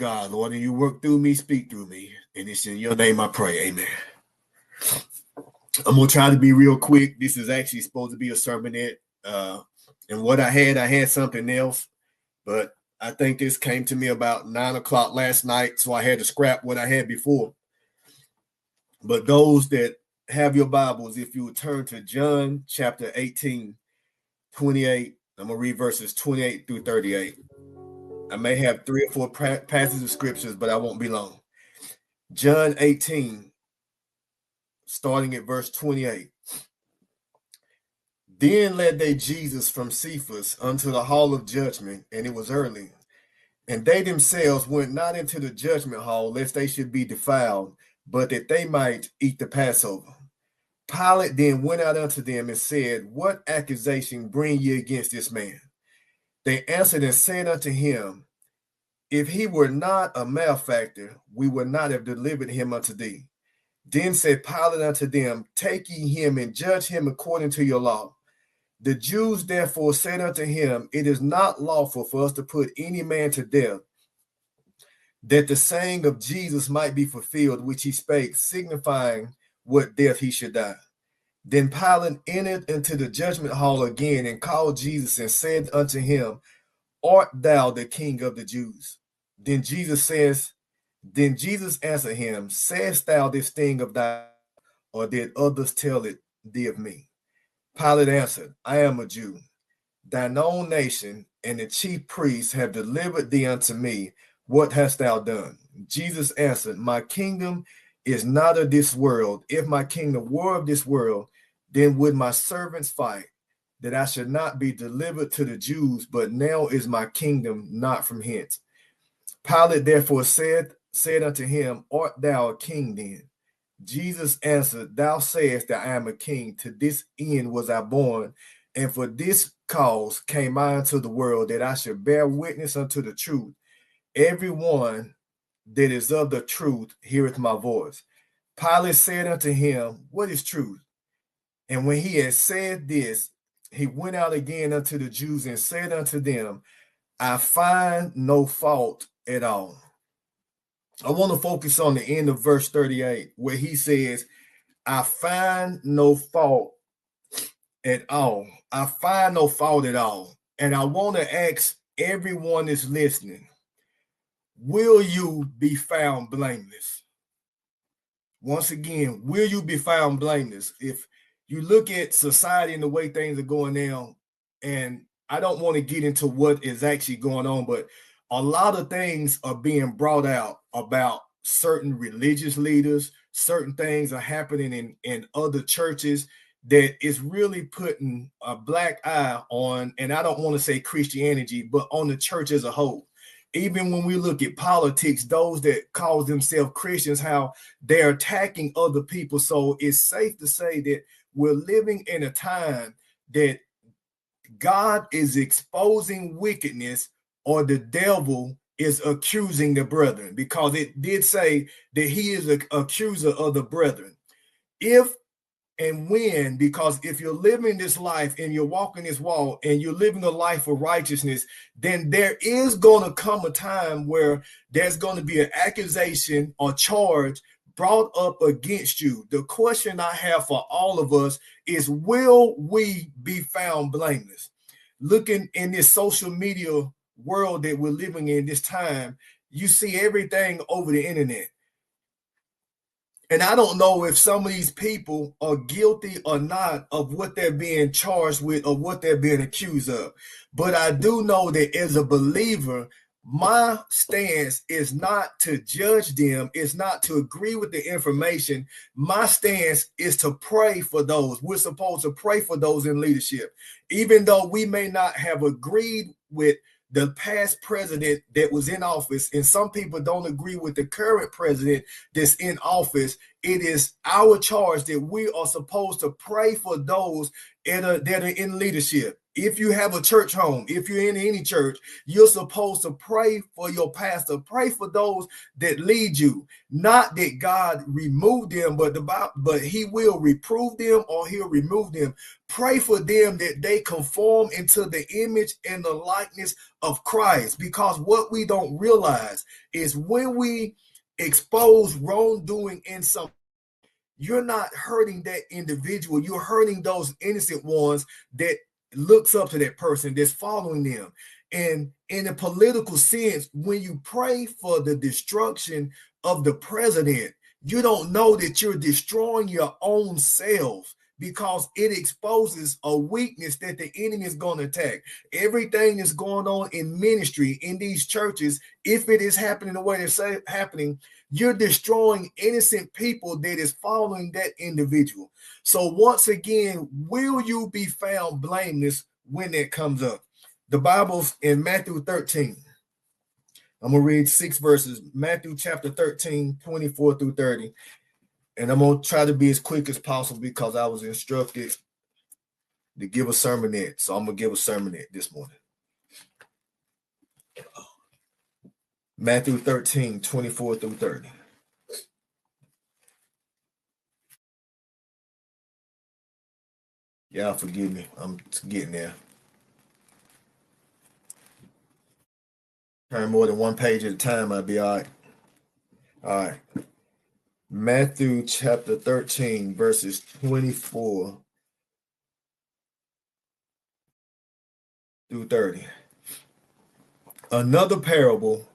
God, Lord, and you work through me, speak through me. And it's in your name I pray. Amen. I'm going to try to be real quick. This is actually supposed to be a sermonette. And what I had something else. But I think this came to me about 9 o'clock last night, so I had to scrap what I had before. But those that have your Bibles, if you would turn to John chapter 18, 28, I'm going to read verses 28 through 38. I may have 3 or 4 passages of scriptures, but I won't be long. John 18, starting at verse 28. Then led they Jesus from Cephas unto the hall of judgment, and it was early. And they themselves went not into the judgment hall, lest they should be defiled, but that they might eat the Passover. Pilate then went out unto them and said, What accusation bring ye against this man? They answered and said unto him, If he were not a malefactor, we would not have delivered him unto thee. Then said Pilate unto them, Take ye him and judge him according to your law. The Jews therefore said unto him, It is not lawful for us to put any man to death, that the saying of Jesus might be fulfilled, which he spake, signifying what death he should die. Then Pilate entered into the judgment hall again and called Jesus and said unto him, Art thou the king of the Jews? Then Jesus answered him, Sayest thou this thing of thy, or did others tell it thee of me? Pilate answered, I am a Jew. Thine own nation and the chief priests have delivered thee unto me. What hast thou done? Jesus answered, My kingdom is not of this world. If my kingdom were of this world, then would my servants fight, that I should not be delivered to the Jews, but now is my kingdom not from hence. Pilate therefore said unto him, Art thou a king then? Jesus answered, Thou sayest that I am a king. To this end was I born, and for this cause came I into the world, that I should bear witness unto the truth. Everyone that is of the truth heareth my voice. Pilate said unto him, What is truth? And when he had said this, he went out again unto the Jews and said unto them, I find no fault at all. I want to focus on the end of verse 38, where he says, I find no fault at all. I find no fault at all. And I want to ask everyone that's listening, will you be found blameless? Once again, will you be found blameless? If you look at society and the way things are going now, and I don't want to get into what is actually going on, but a lot of things are being brought out about certain religious leaders. Certain things are happening in other churches that is really putting a black eye on, and I don't want to say Christianity, but on the church as a whole. Even when we look at politics, those that call themselves Christians, how they're attacking other people. So it's safe to say that we're living in a time that God is exposing wickedness, or the devil is accusing the brethren, because it did say that he is an accuser of the brethren. If and when, because if you're living this life and you're walking this walk and you're living a life of righteousness, then there is going to come a time where there's going to be an accusation or charge brought up against you. The question I have for all of us is, will we be found blameless? Looking in this social media world that we're living in this time, you see everything over the internet. And I don't know if some of these people are guilty or not of what they're being charged with or what they're being accused of. But I do know that as a believer, my stance is not to judge them. It's not to agree with the information. My stance is to pray for those. We're supposed to pray for those in leadership. Even though we may not have agreed with the past president that was in office, and some people don't agree with the current president that's in office, it is our charge that we are supposed to pray for those that are in leadership. If you have a church home, if you're in any church, you're supposed to pray for your pastor, pray for those that lead you. Not that God remove them, but he will reprove them or he'll remove them. Pray for them that they conform into the image and the likeness of Christ. Because what we don't realize is when we expose wrongdoing in some, you're not hurting that individual. You're hurting those innocent ones that looks up to that person, that's following them. And in a political sense, when you pray for the destruction of the president, you don't know that you're destroying your own selves, because it exposes a weakness that the enemy is going to attack. Everything that's going on in ministry in these churches, if it is happening the way it's happening, you're destroying innocent people that is following that individual. So once again, will you be found blameless when it comes up? The Bible's in Matthew 13. I'm going to read 6 verses, Matthew chapter 13, 24 through 30. And I'm going to try to be as quick as possible because I was instructed to give a sermonette. So I'm going to give a sermonette this morning. Matthew 13, 24 through 30. Y'all forgive me. I'm getting there. Turn more than one page at a time, I'll be all right. All right. Matthew chapter 13, verses 24 through 30. Another parable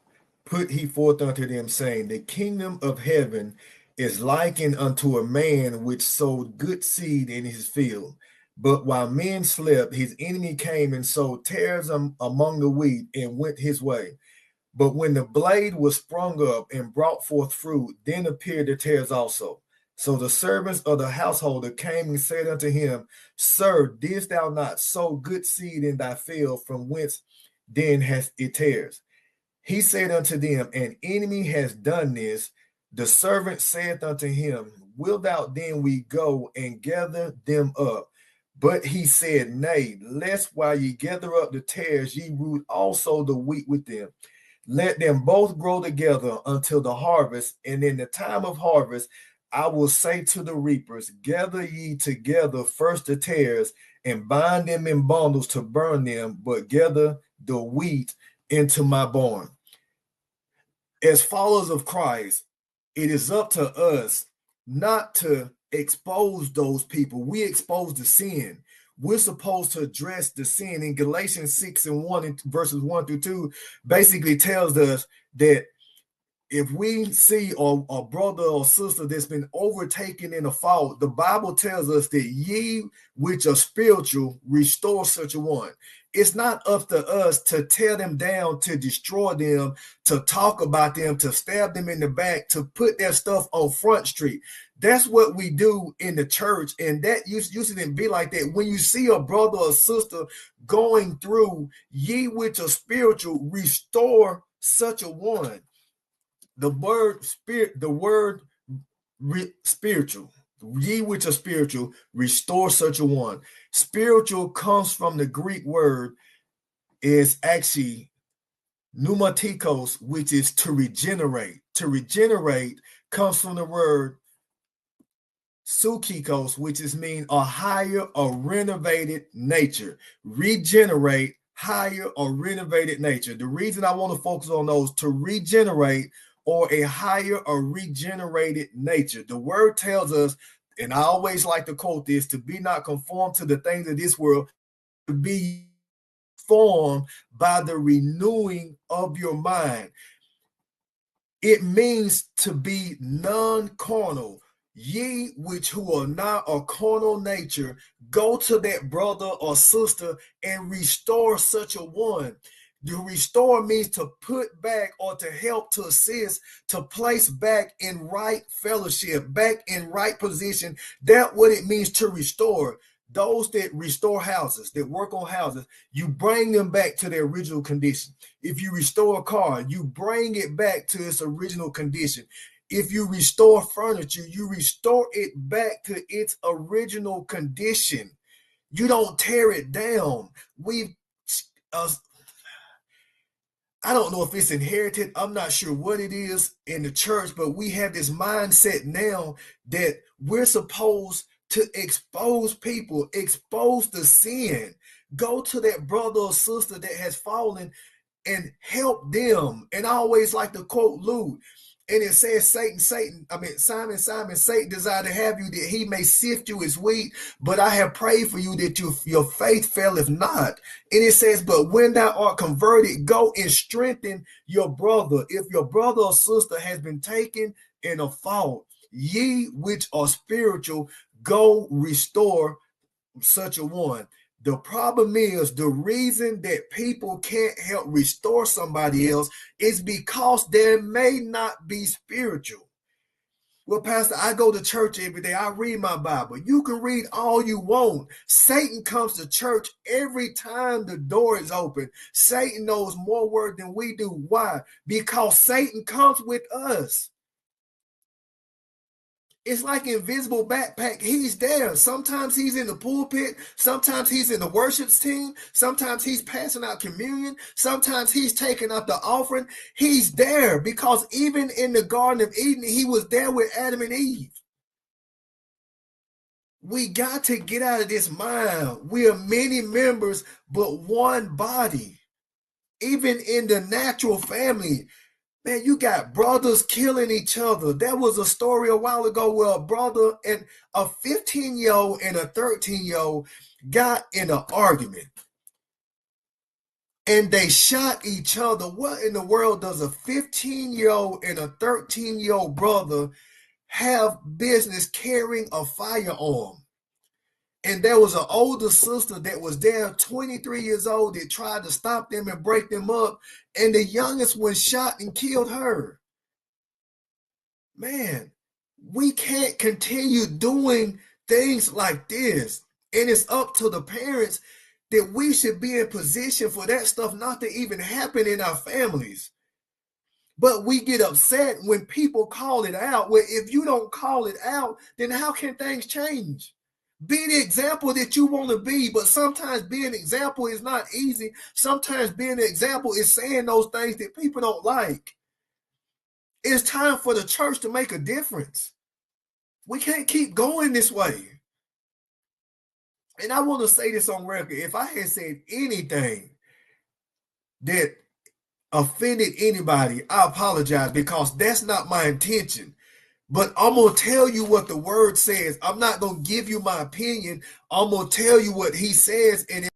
put he forth unto them, saying, the kingdom of heaven is likened unto a man which sowed good seed in his field. But while men slept, his enemy came and sowed tares among the wheat and went his way. But when the blade was sprung up and brought forth fruit, then appeared the tares also. So the servants of the householder came and said unto him, Sir, didst thou not sow good seed in thy field? From whence then hath it tares? He said unto them, An enemy has done this. The servant saith unto him, Wilt thou then we go and gather them up? But he said, Nay, lest while ye gather up the tares, ye root also the wheat with them. Let them both grow together until the harvest. And in the time of harvest, I will say to the reapers, Gather ye together first the tares, and bind them in bundles to burn them, but gather the wheat into my barn. As followers of Christ, it is up to us not to expose those people. We expose the sin. We're supposed to address the sin. In Galatians 6 and 1 and verses 1 through 2 basically tells us that if we see a brother or sister that's been overtaken in a fault, the Bible tells us that ye which are spiritual restore such a one. It's not up to us to tear them down, to destroy them, to talk about them, to stab them in the back, to put their stuff on Front Street. That's what we do in the church, and that used to be like that. When you see a brother or sister going through, ye which are spiritual restore such a one. The word spirit, the word spiritual, ye which are spiritual, restore such a one. Spiritual comes from the Greek word, is actually pneumatikos, which is to regenerate. To regenerate comes from the word psychikos, which is mean a higher or renovated nature. Regenerate, higher or renovated nature. The reason I want to focus on those, to regenerate or a higher or regenerated nature. The word tells us, and I always like to quote this, to be not conformed to the things of this world, to be formed by the renewing of your mind. It means to be non-carnal. Ye which who are not a carnal nature, go to that brother or sister and restore such a one. To restore means to put back or to help, to assist, to place back in right fellowship, back in right position. That's what it means to restore. Those that restore houses, that work on houses, you bring them back to their original condition. If you restore a car, you bring it back to its original condition. If you restore furniture, you restore it back to its original condition. You don't tear it down. I don't know if it's inherited. I'm not sure what it is in the church, but we have this mindset now that we're supposed to expose people, expose the sin, go to that brother or sister that has fallen and help them. And I always like to quote Luke, and it says, Simon, Satan desired to have you that he may sift you as wheat, but I have prayed for you that your faith faileth not. And it says, but when thou art converted, go and strengthen your brother. If your brother or sister has been taken in a fault, ye which are spiritual, go restore such a one. The problem is the reason that people can't help restore somebody else is because they may not be spiritual. Well, Pastor, I go to church every day. I read my Bible. You can read all you want. Satan comes to church every time the door is open. Satan knows more word than we do. Why? Because Satan comes with us. It's like invisible backpack. He's there. Sometimes he's in the pulpit. Sometimes he's in the worship team. Sometimes he's passing out communion. Sometimes he's taking up the offering. He's there because even in the Garden of Eden, he was there with Adam and Eve. We got to get out of this mind. We are many members, but one body. Even in the natural family, man, you got brothers killing each other. There was a story a while ago where a brother and a 15-year-old and a 13-year-old got in an argument. And they shot each other. What in the world does a 15-year-old and a 13-year-old brother have business carrying a firearm? And there was an older sister that was there, 23 years old, that tried to stop them and break them up. And the youngest one shot and killed her. Man, we can't continue doing things like this. And it's up to the parents that we should be in position for that stuff not to even happen in our families. But we get upset when people call it out. Well, if you don't call it out, then how can things change? Be the example that you want to be, but sometimes being an example is not easy. Sometimes being an example is saying those things that people don't like. It's time for the church to make a difference. We can't keep going this way. And I want to say this on record. If I had said anything that offended anybody, I apologize because that's not my intention. But I'm going to tell you what the word says. I'm not going to give you my opinion. I'm going to tell you what he says. And